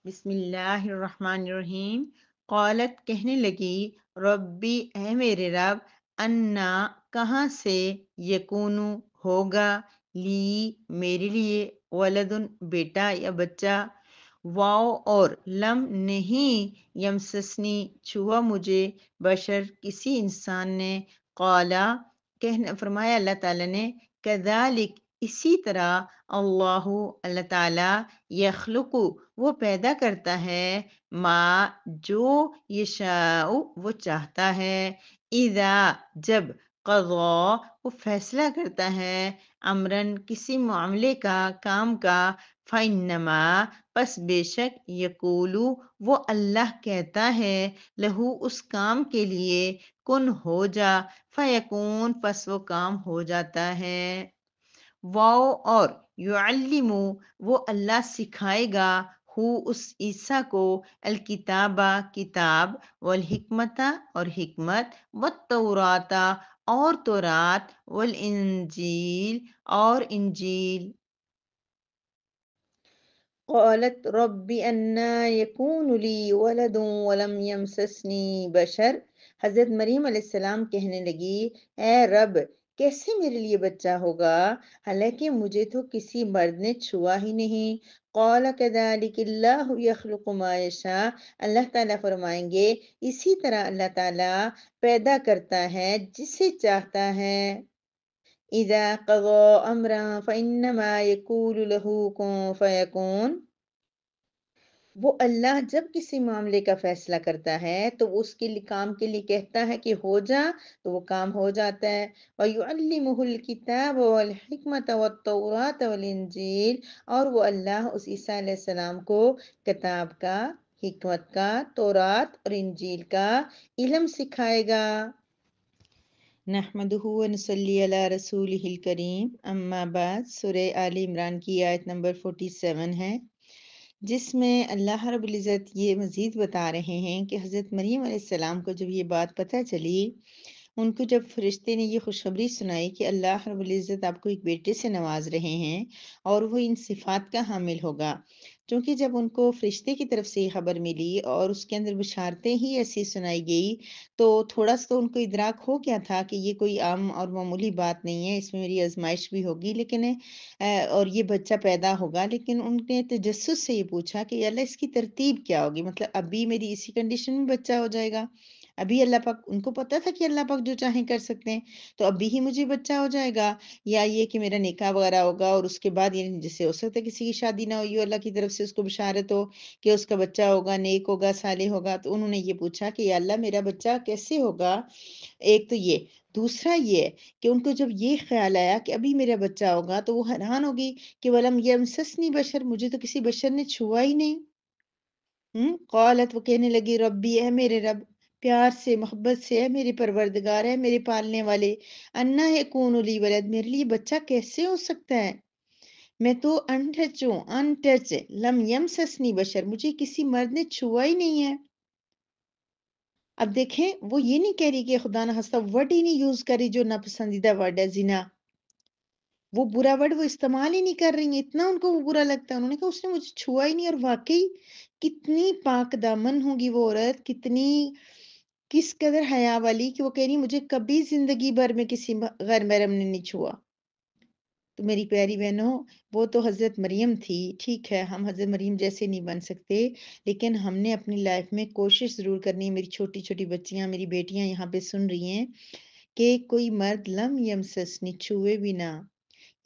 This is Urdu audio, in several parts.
بسم اللہ الرحمن الرحیم۔ قالت کہنے لگی، ربی اے میرے رب، انا کہاں سے، یکونو ہوگا، لی میرے لیے، ولدن بیٹا یا بچہ، واو اور لم نہیں، یمسسنی چھوا مجھے، بشر کسی انسان نے، قالا کہنا فرمایا اللہ تعالیٰ نے، کذالک اسی طرح، اللہ تعالیٰ، یخلق وہ پیدا کرتا ہے، ما جو، یشاء وہ چاہتا ہے، اذا جب، قضا وہ فیصلہ کرتا ہے، امرن کسی معاملے کا، کام کا، فإنما پس بے شک، یقولو وہ اللہ کہتا ہے، لہو اس کام کے لیے، کن ہو جا، فیکون پس وہ کام ہو جاتا ہے۔ واو اور یعلمو وہ اللہ سکھائے گا، ہو اس عیسیٰ کو، الکتابہ کتاب، والحکمت اور حکمت، والتورات اور تورات، والانجیل اور انجیل۔ قالت رب انا یکون لی ولد ولم یمسسنی بشر، حضرت مریم علیہ السلام کہنے لگی، اے رب کیسے میرے لیے بچہ ہوگا، حالانکہ مجھے تو کسی مرد نے چھوا ہی نہیں۔ قال کذالک اللہ یخلق ما یشاء، اللہ تعالیٰ فرمائیں گے اسی طرح اللہ تعالیٰ پیدا کرتا ہے جسے چاہتا ہے، اذا قضى امرا فانما يقول له كن فيكون، وہ اللہ جب کسی معاملے کا فیصلہ کرتا ہے تو وہ اس کے لیے کام کے لیے کہتا ہے کہ ہو جا، تو وہ کام ہو جاتا ہے۔ وَيُعَلِّمُهُ الْكِتَابَ وَالْحِكْمَةَ وَالتَّوْرَاةَ وَالْإِنْجِيلَ، اور وہ اللہ اس عیسیٰ علیہ السلام کو کتاب کا، حکمت کا، تورات اور انجیل کا علم سکھائے گا۔ نحمدہ ونصلی علی رسولہ الکریم، اما بعد، سورہ آل عمران کی آیت نمبر 47 ہے، جس میں اللہ رب العزت یہ مزید بتا رہے ہیں کہ حضرت مریم علیہ السلام کو جب یہ بات پتہ چلی، ان کو جب فرشتے نے یہ خوشخبری سنائی کہ اللہ رب العزت آپ کو ایک بیٹے سے نواز رہے ہیں اور وہ ان صفات کا حامل ہوگا، چونکہ جب ان کو فرشتے کی طرف سے یہ خبر ملی اور اس کے اندر بشارتیں ہی ایسی سنائی گئی، تو تھوڑا سا تو ان کو ادراک ہو گیا تھا کہ یہ کوئی عام اور معمولی بات نہیں ہے، اس میں میری آزمائش بھی ہوگی، لیکن اور یہ بچہ پیدا ہوگا، لیکن ان نے تجسس سے یہ پوچھا کہ اللہ اس کی ترتیب کیا ہوگی، مطلب ابھی میری اسی کنڈیشن میں بچہ ہو جائے گا، ابھی اللہ پاک، ان کو پتا تھا کہ اللہ پاک جو چاہیں کر سکتے ہیں، تو ابھی ہی مجھے بچہ ہو جائے گا، یا یہ کہ میرا نکاح وغیرہ ہوگا اور اس کے بعد یہ جسے ہو سکتا ہے کسی کی شادی نہ ہوئی ہو، اللہ کی طرف سے اس کو بشارت ہو کہ اس کا بچہ ہوگا، نیک ہوگا، صالح ہوگا، تو انہوں نے یہ پوچھا کہ یا اللہ میرا بچہ کیسے ہوگا۔ ایک تو یہ، دوسرا یہ کہ ان کو جب یہ خیال آیا کہ ابھی میرا بچہ ہوگا تو وہ حیران ہوگی کہ ولم یمسسنی بشر، مجھے تو کسی بشر نے چھوا ہی نہیں۔ قالت وہ کہنے لگی، ربی اے میرے رب، پیار سے، محبت سے، اے میرے پروردگار، ہے میرے پالنے والے، انا یکون لی ولد میرے لیے بچہ کیسے ہو سکتا ہے، میں تو انٹچ ہوں، انٹچ، لم یمسسنی بشر مجھے کسی مرد نے چھوا ہی نہیں ہے۔ اب دیکھیں وہ یہ نہیں کہہ رہی کہ خدا نہ خواستہ ورڈ ہی نہیں یوز کر رہی جو ناپسندیدہ ورڈ ہے، زنا، وہ برا ورڈ وہ استعمال ہی نہیں کر رہی ہیں، اتنا ان کو وہ برا لگتا ہے، انہوں نے کہا اس نے مجھے چھوا ہی نہیں، اور واقعی کتنی پاک دامن ہوگی وہ عورت، کتنی، کس قدر حیا والی کہ وہ کہہ رہی مجھے کبھی زندگی بھر میں کسی غیر محرم نے نہیں چھوا۔ تو میری پیاری بہنوں، وہ تو حضرت مریم تھی، ٹھیک ہے ہم حضرت مریم جیسے نہیں بن سکتے، لیکن ہم نے اپنی لائف میں کوشش ضرور کرنی ہے، میری چھوٹی چھوٹی بچیاں، میری بیٹیاں یہاں پہ سن رہی ہیں، کہ کوئی مرد لم یمسسنی چھوئے بھی نہ۔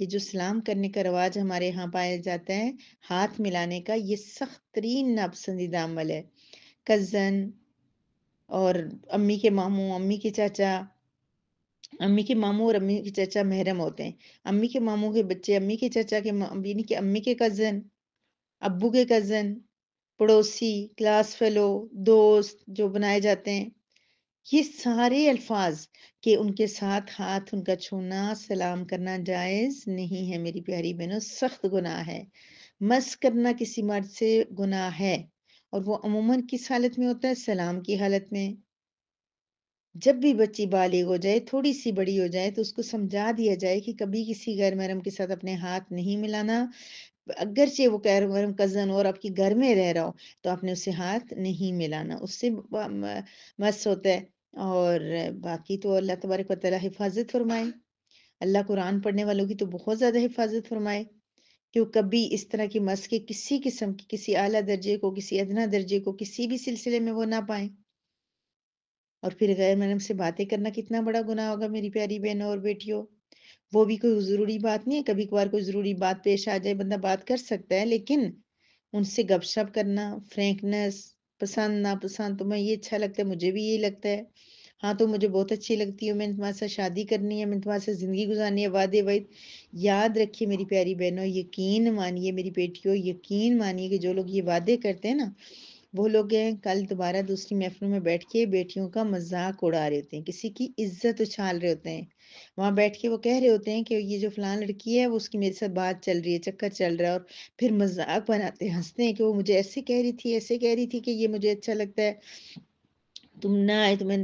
یہ جو سلام کرنے کا رواج ہمارے یہاں پایا جاتا ہے، ہاتھ ملانے کا، یہ سخت ترین ناپسندیدہ عمل ہے۔ کزن اور امی کے ماموں، امی کے چاچا، امی کے ماموں اور امی کے چاچا محرم ہوتے ہیں، امی کے ماموں کے بچے امی کے چاچا کے یعنی کہ امی کے کزن، ابو کے کزن، پڑوسی، کلاس فیلو، دوست جو بنائے جاتے ہیں، یہ سارے الفاظ کہ ان کے ساتھ ہاتھ ان کا چھونا، سلام کرنا جائز نہیں ہے میری پیاری بہنوں، سخت گناہ ہے۔ مس کرنا کسی مرد سے گناہ ہے، اور وہ عموماً کس حالت میں ہوتا ہے، سلام کی حالت میں۔ جب بھی بچی بالغ ہو جائے، تھوڑی سی بڑی ہو جائے، تو اس کو سمجھا دیا جائے کہ کبھی کسی غیر محرم کے ساتھ اپنے ہاتھ نہیں ملانا، اگرچہ وہ کزن اور آپ کے گھر میں رہ رہا ہو تو آپ نے اسے ہاتھ نہیں ملانا، اس سے مس ہوتا ہے۔ اور باقی تو اللہ تبارک و تعالیٰ حفاظت فرمائے، اللہ قرآن پڑھنے والوں کی تو بہت زیادہ حفاظت فرمائے کہ وہ کبھی اس طرح کی مس کے کسی قسم کی، کسی اعلیٰ درجے کو، کسی ادنا درجے کو، کسی بھی سلسلے میں وہ نہ پائیں۔ اور پھر غیر محرم سے باتیں کرنا کتنا بڑا گناہ ہوگا میری پیاری بہنوں اور بیٹیوں۔ وہ بھی کوئی ضروری بات نہیں ہے، کبھی کبھار کوئی ضروری بات پیش آ جائے بندہ بات کر سکتا ہے، لیکن ان سے گپ شپ کرنا، فرینکنس، پسند ناپسند، تمہیں یہ اچھا لگتا ہے، مجھے بھی یہی لگتا ہے، ہاں تو مجھے بہت اچھی لگتی ہوں، میں نے تمہارے ساتھ شادی کرنی ہے، میں نے تمہارے ساتھ زندگی گزارنی ہے، وعدے وعید۔ یاد رکھیے میری پیاری بہنوں، یقین مانیے میری بیٹیوں، یقین مانیے کہ جو لوگ یہ وعدے کرتے ہیں نا، وہ لوگ ہیں کل دوبارہ دوسری محفلوں میں بیٹھ کے بیٹیوں کا مذاق اڑا رہے ہوتے ہیں، کسی کی عزت اچھال رہے ہوتے ہیں، وہاں بیٹھ کے وہ کہہ رہے ہوتے ہیں کہ یہ جو فلان لڑکی ہے وہ اس کی میرے ساتھ بات چل رہی ہے، چکر چل رہا ہے، اور پھر مذاق بناتے ہیں، ہنستے ہیں کہ وہ مجھے ایسے کہہ رہی تھی، ایسے کہہ رہی تھی کہ یہ مجھے اچھا لگتا ہے، تم نہ آئے تو میں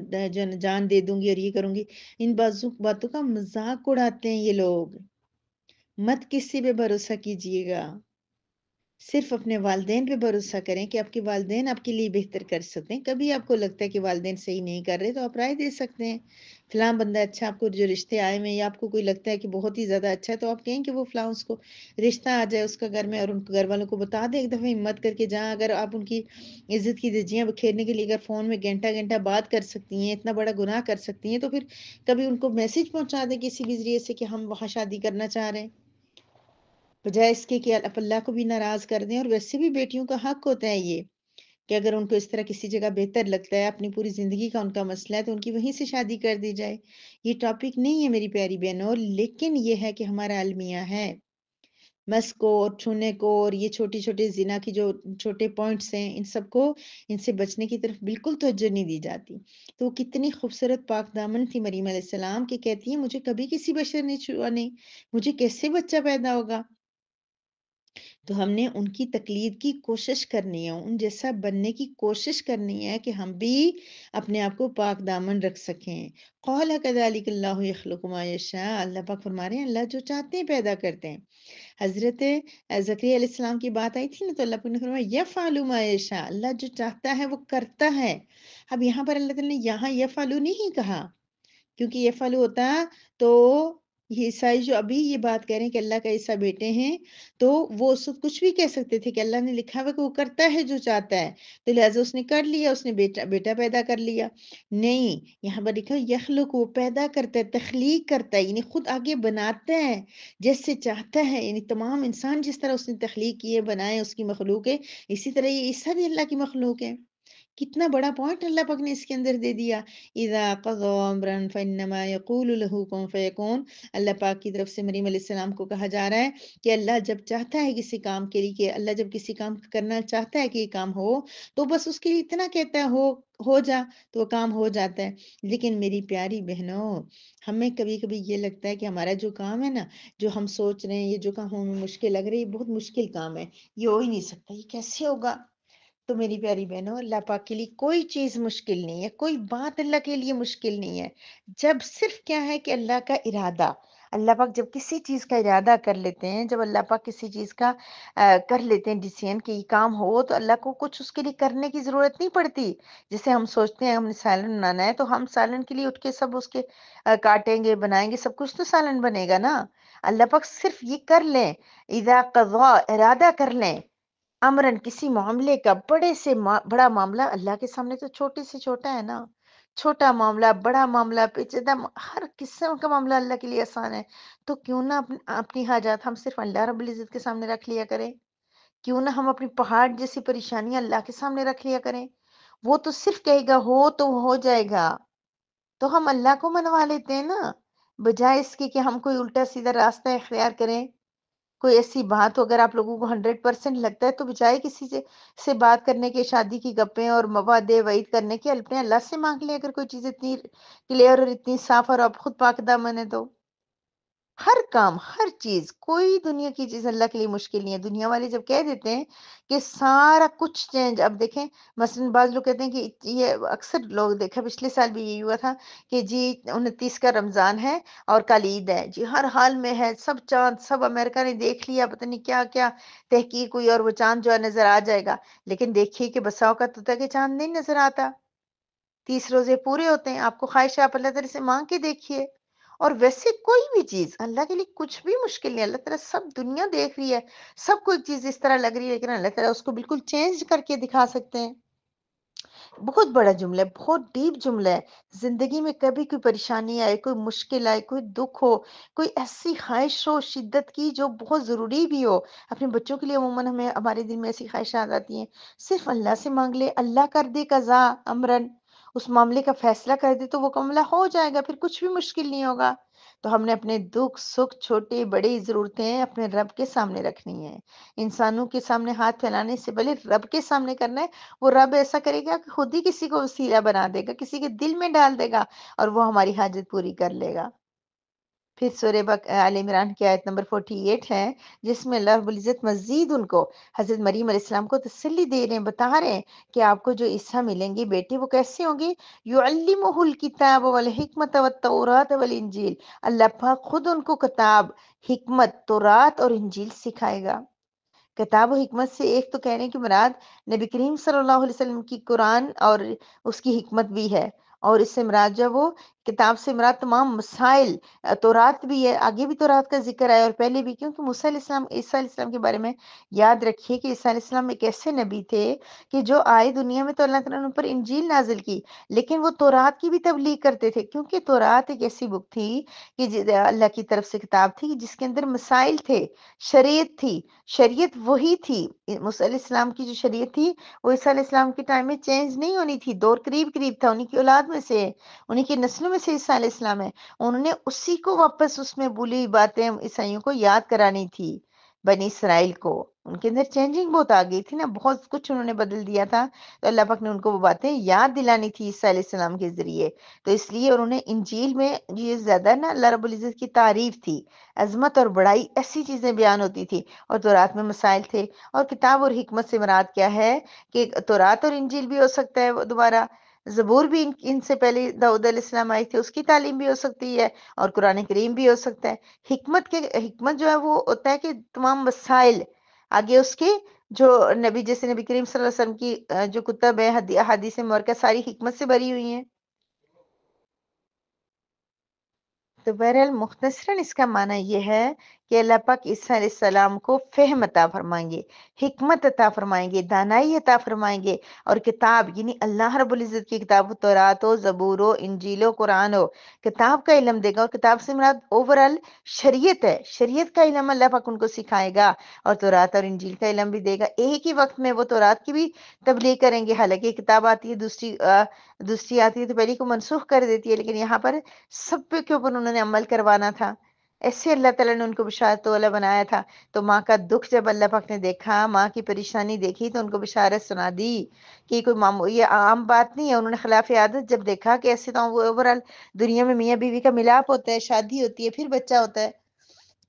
جان دے دوں گی اور یہ کروں گی۔ ان باتوں کا مذاق اڑاتے ہیں یہ لوگ۔ مت کسی پہ بھروسہ کیجیے گا، صرف اپنے والدین پہ بھروسہ کریں کہ آپ کے والدین آپ کے لیے بہتر کر سکتے ہیں۔ کبھی آپ کو لگتا ہے کہ والدین صحیح نہیں کر رہے تو آپ رائے دے سکتے ہیں، فلاں بندہ اچھا، آپ کو جو رشتے آئے میں یا آپ کو کوئی لگتا ہے کہ بہت ہی زیادہ اچھا ہے تو آپ کہیں کہ وہ فلاں اس کو رشتہ آ جائے اس کا گھر میں، اور ان کے گھر والوں کو بتا دیں ایک دفعہ ہمت کر کے، جہاں اگر آپ ان کی عزت کی دھجیاں بکھیرنے کے لیے اگر فون میں گھنٹہ گھنٹہ بات کر سکتی ہیں، اتنا بڑا گناہ کر سکتی ہیں، تو پھر کبھی ان کو میسج پہنچا دیں کسی بھی ذریعے سے کہ ہم وہاں شادی کرنا چاہ رہے ہیں، بجائے اس کے کہ آپ اللہ کو بھی ناراض کر دیں۔ اور ویسے بھی بیٹیوں کا حق ہوتا ہے یہ کہ اگر ان کو اس طرح کسی جگہ بہتر لگتا ہے، اپنی پوری زندگی کا ان کا مسئلہ ہے، تو ان کی وہیں سے شادی کر دی جائے۔ یہ ٹاپک نہیں ہے میری پیاری بہنوں، لیکن یہ ہے کہ ہمارا المیہ ہے مس کو اور چھونے کو، اور یہ چھوٹی چھوٹی زنا کی جو چھوٹے پوائنٹس ہیں، ان سب کو، ان سے بچنے کی طرف بالکل توجہ نہیں دی جاتی۔ تو وہ کتنی خوبصورت پاک دامن تھی مریم علیہ السلام کہ کہتی ہیں مجھے کبھی کسی بشر نے چھوا نہیں، مجھے کیسے بچہ پیدا ہوگا؟ تو ہم نے ان کی تقلید کی کوشش کرنی ہے، ان جیسا بننے کی کوشش کرنی ہے کہ ہم بھی اپنے آپ کو پاک دامن رکھ سکیں۔ قَالَ كَذَلِكَ اللَّهُ يَخْلُقُ مَا يَشَاءُ، اللہ پاک فرما رہے ہیں اللہ جو چاہتے ہیں پیدا کرتے ہیں۔ حضرت زکریا علیہ السلام کی بات آئی تھی نا، تو اللہ پاک نے فرمایا یفعل ما یشاء، اللہ جو چاہتا ہے وہ کرتا ہے۔ اب یہاں پر اللہ تعالیٰ نے یہاں یفعل نہیں کہا، کیونکہ یہ فالو ہوتا تو یہ عیسائی جو ابھی یہ بات کہہ رہے ہیں کہ اللہ کا عیسیٰ بیٹے ہیں، تو وہ اس وقت کچھ بھی کہہ سکتے تھے کہ اللہ نے لکھا ہوا کہ وہ کرتا ہے جو چاہتا ہے، تو لہٰذا اس نے کر لیا، اس نے بیٹا پیدا کر لیا۔ نہیں، یہاں پر لکھا یخلق، وہ پیدا کرتا ہے، تخلیق کرتا ہے، یعنی خود آگے بناتا ہے جیسے چاہتا ہے، یعنی تمام انسان جس طرح اس نے تخلیق کیے بنائے اس کی مخلوق ہے، اسی طرح یہ عیسیٰ بھی اللہ کی مخلوق ہے۔ کتنا بڑا پوائنٹ اللہ پاک نے اس کے اندر دے دیا۔ اذا قضى امرا فانما يقول له كن فيكون، اللہ پاک کی طرف سے مریم علیہ السلام کو کہا جا رہا ہے کہ اللہ جب چاہتا ہے کسی کام کے لیے، کہ اللہ جب کسی کام کرنا چاہتا ہے کہ یہ کام ہو، تو بس اس کے لیے اتنا کہتا ہے ہو جا، تو وہ کام ہو جاتا ہے۔ لیکن میری پیاری بہنوں، ہمیں کبھی کبھی یہ لگتا ہے کہ ہمارا جو کام ہے نا، جو ہم سوچ رہے ہیں، یہ جو کام ہمیں مشکل لگ رہی ہے، یہ بہت مشکل کام ہے، یہ ہو ہی نہیں سکتا، یہ کیسے ہوگا؟ تو میری پیاری بہنوں، اللہ پاک کے لیے کوئی چیز مشکل نہیں ہے، کوئی بات اللہ کے لیے مشکل نہیں ہے، جب صرف کیا ہے کہ اللہ کا ارادہ، اللہ پاک جب کسی چیز کا ارادہ کر لیتے ہیں، جب اللہ پاک کسی چیز کا کر لیتے ہیں ڈیسیژن کہ یہ کام ہو، تو اللہ کو کچھ اس کے لیے کرنے کی ضرورت نہیں پڑتی۔ جیسے ہم سوچتے ہیں ہم نے سالن بنانا ہے، تو ہم سالن کے لیے اٹھ کے سب اس کے کاٹیں گے، بنائیں گے، سب کچھ تو سالن بنے گا نا۔ اللہ پاک صرف یہ کر لیں، اذا قضا، ارادہ کر لیں، امرن، کسی معاملے کا، بڑے سے بڑا معاملہ اللہ کے سامنے تو چھوٹے سے چھوٹا ہے نا، چھوٹا معاملہ، بڑا معاملہ، پیچیدہ ہر قسم کا معاملہ اللہ کے لیے آسان ہے۔ تو کیوں نہ اپنی حاجات ہم صرف اللہ رب العزت کے سامنے رکھ لیا کریں؟ کیوں نہ ہم اپنی پہاڑ جیسی پریشانیاں اللہ کے سامنے رکھ لیا کریں؟ وہ تو صرف کہے گا ہو تو ہو جائے گا، تو ہم اللہ کو منوا لیتے ہیں نا، بجائے اس کے کہ ہم کوئی الٹا سیدھا راستہ اختیار کریں۔ کوئی ایسی بات ہو، اگر آپ لوگوں کو 100% لگتا ہے، تو بجائے کسی سے بات کرنے کے، شادی کی گپیں اور وعدے وعید کرنے کے، اپنے اللہ سے مانگ لیں، اگر کوئی چیز اتنی کلیئر اور اتنی صاف اور آپ خود پاک دامن ہے تو۔ ہر کام، ہر چیز، کوئی دنیا کی چیز اللہ کے لیے مشکل نہیں ہے۔ دنیا والے جب کہہ دیتے ہیں کہ سارا کچھ چینج، اب دیکھیں مثلاً بعض لوگ کہتے ہیں کہ یہ اکثر لوگ دیکھا پچھلے سال بھی یہی ہوا تھا کہ جی 29 کا رمضان ہے اور کل عید ہے، جی ہر حال میں ہے، سب چاند، سب امریکہ نے دیکھ لیا، پتہ نہیں کیا کیا تحقیق ہوئی اور وہ چاند جو ہے نظر آ جائے گا۔ لیکن دیکھیے کہ بسا اوقات ہوتا ہے کہ چاند نہیں نظر آتا، 30 روزے پورے ہوتے ہیں، آپ کو خواہش ہے آپ اللہ تعالی سے مانگ کے دیکھیے۔ اور ویسے کوئی بھی چیز اللہ کے لیے کچھ بھی مشکل نہیں، اللہ تعالیٰ سب دنیا دیکھ رہی ہے، سب کو ایک چیز اس طرح لگ رہی ہے لیکن اللہ تعالیٰ اس کو بالکل چینج کر کے دکھا سکتے ہیں۔ بہت بڑا جملہ ہے، بہت ڈیپ جملہ ہے۔ زندگی میں کبھی کوئی پریشانی آئے، کوئی مشکل آئے، کوئی دکھ ہو، کوئی ایسی خواہش ہو شدت کی جو بہت ضروری بھی ہو، اپنے بچوں کے لیے عموماً ہمیں ہمارے دل میں ایسی خواہشات آتی ہیں، صرف اللہ سے مانگ لے، اللہ کر دے قضا امرن، اس معاملے کا فیصلہ کر دے تو وہ معاملہ ہو جائے گا، پھر کچھ بھی مشکل نہیں ہوگا۔ تو ہم نے اپنے دکھ سکھ چھوٹے بڑے ضرورتیں اپنے رب کے سامنے رکھنی ہیں، انسانوں کے سامنے ہاتھ پھیلانے سے پہلے رب کے سامنے کرنا ہے۔ وہ رب ایسا کرے گا کہ خود ہی کسی کو وسیلہ بنا دے گا، کسی کے دل میں ڈال دے گا اور وہ ہماری حاجت پوری کر لے گا۔ پھر سورہ آل عمران کی آیت نمبر 48 ہے، جس میں اللہ رب العزت مزید ان کو، حضرت مریم علیہ السلام کو تسلی دے رہے ہیں، بتا رہے ہیں کہ آپ کو جو عیسیٰ ملیں گے بیٹے وہ کیسے ہوں گے، یعلمہ الکتاب والحکمت والتورات والانجیل، اللہ پاک خود ان کو کتاب، حکمت، تورات اور انجیل سکھائے گا۔ کتاب و حکمت سے ایک تو کہہ رہے ہیں کہ مراد نبی کریم صلی اللہ علیہ وسلم کی قرآن اور اس کی حکمت بھی ہے، اور اس سے مراد جو وہ کتاب سے مراد تمام مسائل، تورات بھی ہے، آگے بھی تورات کا ذکر ہے اور پہلے بھی، کیونکہ موسیٰ علیہ السلام، عیسیٰ علیہ السلام کے بارے میں یاد رکھیے کہ عیسیٰ علیہ السلام ایک ایسے نبی تھے کہ جو آئے دنیا میں تو اللہ تعالیٰ نے ان پر انجیل نازل کی، لیکن وہ تورات کی بھی تبلیغ کرتے تھے، کیونکہ تورات ایک ایسی بک تھی کہ اللہ کی طرف سے کتاب تھی جس کے اندر مسائل تھے، شریعت تھی، شریعت وہی تھی۔ موسیٰ علیہ السلام کی جو شریعت تھی وہ عیسیٰ علیہ السلام کے ٹائم میں چینج نہیں ہونی تھی، دور قریب قریب تھا، انہی کی اولاد میں سے، انہی کی نسلوں میں سے عیسیٰ علیہ السلام ہے، انہوں نے اسی کو واپس اس میں بھولی ہوئی باتیں عیسائیوں کو یاد کرانی تھی، بنی اسرائیل کو۔ ان کے اندر چینجنگ بہت آ گئی تھی نا، بہت کچھ انہوں نے بدل دیا تھا، تو اللہ پاک نے ان کو وہ باتیں یاد دلانی تھی عیسیٰ علیہ السلام کے ذریعے، تو اس لیے انہوں نے انجیل میں یہ زیادہ نا اللہ رب العزت کی تعریف تھی، عظمت اور بڑائی ایسی چیزیں بیان ہوتی تھی، اور تورات میں مسائل تھے۔ اور کتاب اور حکمت سے مراد کیا ہے کہ تورات اور انجیل بھی ہو سکتا ہے وہ دوبارہ، زبور بھی ان سے پہلے داؤد علیہ السلام آئی تھی، اس کی تعلیم بھی ہو سکتی ہے، اور قرآن کریم بھی ہو سکتا ہے۔ حکمت جو ہے وہ ہوتا ہے کہ تمام مسائل آگے اس کے جو نبی، جیسے نبی کریم صلی اللہ علیہ وسلم کی جو کتب ہے، حدیث مبارکہ ساری حکمت سے بھری ہوئی ہیں۔ تو بہرحال مختصراً اس کا معنی یہ ہے کہ اللہ پاک عیسیٰ علیہ السلام کو فہم عطا فرمائیں گے، حکمت عطا فرمائیں گے، دانائی عطا فرمائیں گے، اور کتاب یعنی اللہ رب العزت کی کتاب، تورات ہو، زبور ہو، انجیل ہو، قرآن ہو، کتاب کا علم دے گا، اور کتاب سے مراد اوورال شریعت ہے، شریعت کا علم اللہ پاک ان کو سکھائے گا، اور تورات اور انجیل کا علم بھی دے گا۔ ایک ہی وقت میں وہ تورات کی بھی تبلیغ کریں گے، حالانکہ ایک کتاب آتی ہے، دوسری آتی ہے تو پہلی کو منسوخ کر دیتی ہے، لیکن یہاں پر سب پہ کے اوپر انہوں نے عمل کروانا تھا۔ ایسے اللہ تعالیٰ نے ان کو بشارت والا بنایا تھا۔ تو ماں کا دکھ جب اللہ پاک نے دیکھا، ماں کی پریشانی دیکھی، تو ان کو بشارت سنا دی کہ یہ کوئی یہ عام بات نہیں ہے۔ انہوں نے خلاف عادت جب دیکھا کہ ایسے تو اوورال دنیا میں میاں بیوی کا ملاپ ہوتا ہے، شادی ہوتی ہے، پھر بچہ ہوتا ہے،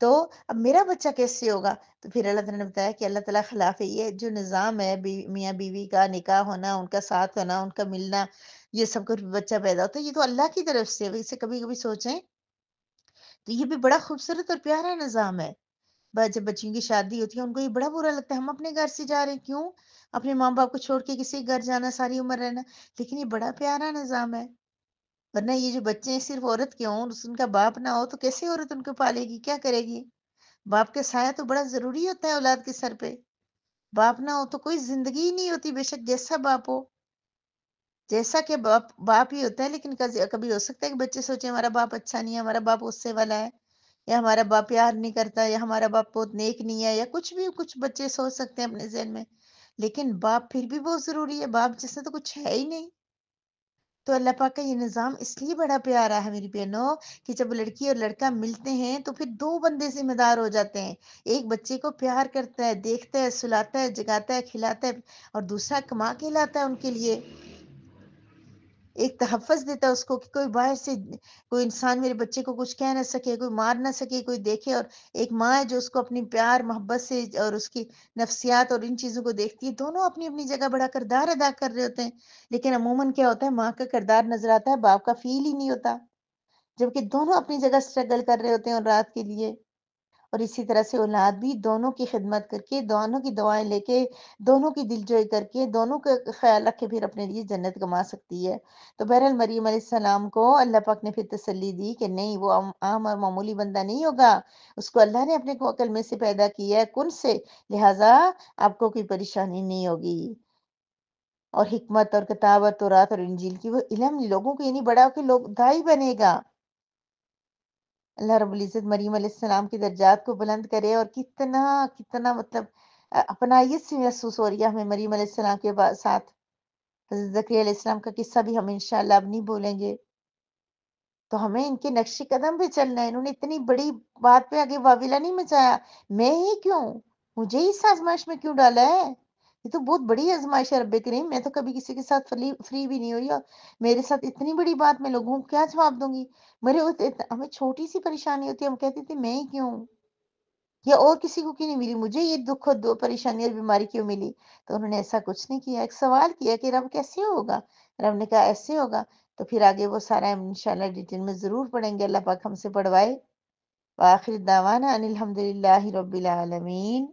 تو اب میرا بچہ کیسے ہوگا؟ تو پھر اللہ تعالیٰ نے بتایا کہ اللہ تعالیٰ خلاف یہ جو نظام ہے، میاں بیوی کا نکاح ہونا، ان کا ساتھ ہونا، ان کا ملنا، یہ سب کچھ بچہ پیدا ہوتا ہے، یہ تو اللہ کی طرف سے ہے۔ اسے کبھی کبھی سوچیں تو یہ بھی بڑا خوبصورت اور پیارا نظام ہے۔ جب بچیوں کی شادی ہوتی ہے ان کو یہ بڑا برا لگتا ہے، ہم اپنے گھر سے جا رہے ہیں، کیوں اپنے ماں باپ کو چھوڑ کے کسی گھر جانا، ساری عمر رہنا؟ لیکن یہ بڑا پیارا نظام ہے، ورنہ یہ جو بچے ہیں صرف عورت کے ہوں، ان کا باپ نہ ہو تو کیسے عورت ان کو پالے گی، کیا کرے گی؟ باپ کا سایہ تو بڑا ضروری ہوتا ہے اولاد کے سر پہ، باپ نہ ہو تو کوئی زندگی ہی نہیں ہوتی، بے شک جیسا باپ ہو، جیسا کہ باپ ہی ہوتا ہے، لیکن کبھی ہو سکتا ہے کہ بچے سوچیں ہمارا باپ اچھا نہیں ہے، ہمارا باپ غصے والا ہے، یا ہمارا باپ پیار نہیں کرتا، یا ہمارا باپ بہت نیک نہیں ہے، یا کچھ بھی کچھ بچے سوچ سکتے ہیں اپنے ذہن میں، لیکن باپ پھر بھی بہت ضروری ہے، باپ جیسا تو کچھ ہے ہی نہیں۔ تو اللہ پاک کا یہ نظام اس لیے بڑا پیارا ہے میری بہنوں، کہ جب لڑکی اور لڑکا ملتے ہیں تو پھر دو بندے ذمہ دار ہو جاتے ہیں، ایک بچے کو پیار کرتا ہے، دیکھتا ہے، سلاتا ہے، جگاتا ہے، کھلاتا ہے، اور دوسرا کما کے لاتا ہے ان کے لیے۔ ایک تحفظ دیتا ہے اس کو کہ کوئی باہر سے کوئی انسان میرے بچے کو کچھ کہہ نہ سکے، کوئی مار نہ سکے، کوئی دیکھے، اور ایک ماں ہے جو اس کو اپنی پیار محبت سے اور اس کی نفسیات اور ان چیزوں کو دیکھتی ہے، دونوں اپنی اپنی جگہ بڑا کردار ادا کر رہے ہوتے ہیں، لیکن عموماً کیا ہوتا ہے ماں کا کردار نظر آتا ہے، باپ کا فیل ہی نہیں ہوتا، جبکہ دونوں اپنی جگہ اسٹرگل کر رہے ہوتے ہیں اور رات کے لیے۔ اور اسی طرح سے اولاد بھی دونوں کی خدمت کر کے، دونوں کی دعائیں لے کے، دونوں کی دلجوئی کر کے، دونوں کا خیال رکھ کے پھر اپنے لیے جنت کما سکتی ہے۔ تو بہرحال مریم علیہ السلام کو اللہ پاک نے پھر تسلی دی کہ نہیں، وہ عام اور معمولی بندہ نہیں ہوگا، اس کو اللہ نے اپنے کو عقل میں سے پیدا کیا ہے، کن سے، لہٰذا آپ کو کوئی پریشانی نہیں ہوگی۔ اور حکمت اور کتاب اور تورات اور انجیل کی وہ علم لوگوں کو یعنی بڑا ہو کے لوگ دائی بنے گا۔ اللہ رب العزت مریم علیہ السلام کے درجات کو بلند کرے، اور کتنا کتنا مطلب اپنائیت سی محسوس ہو رہی ہے ہمیں مریم علیہ السلام کے ساتھ۔ حضرت زکریا علیہ السلام کا قصہ بھی ہم انشاءاللہ اب نہیں بولیں گے، تو ہمیں ان کے نقش قدم پہ چلنا ہے۔ انہوں نے اتنی بڑی بات پہ آگے واویلا نہیں مچایا، میں ہی کیوں، مجھے ہی اس آزمائش میں کیوں ڈالا ہے، یہ تو بہت بڑی آزمائش ہے رب کریم، میں تو کبھی کسی کے ساتھ فری بھی نہیں ہوئی، اور میرے ساتھ اتنی بڑی بات میں لوگوں کو کیا جواب دوں گی۔ ہمیں چھوٹی سی پریشانی ہوتی ہے، ہم کہتے تھے میں ہی کیوں، یا اور کسی کو کیوں نہیں ملی، مجھے یہ دکھ اور دو پریشانی اور بیماری کیوں ملی۔ تو انہوں نے ایسا کچھ نہیں کیا، ایک سوال کیا کہ رب کیسے ہوگا، رب نے کہا ایسے ہوگا، تو پھر آگے وہ سارا ہم انشاءاللہ ڈیٹیل میں ضرور پڑھیں گے، اللہ پاک ہم سے پڑھوائے۔ وآخر دعوانا ان الحمد للہ رب العالمین۔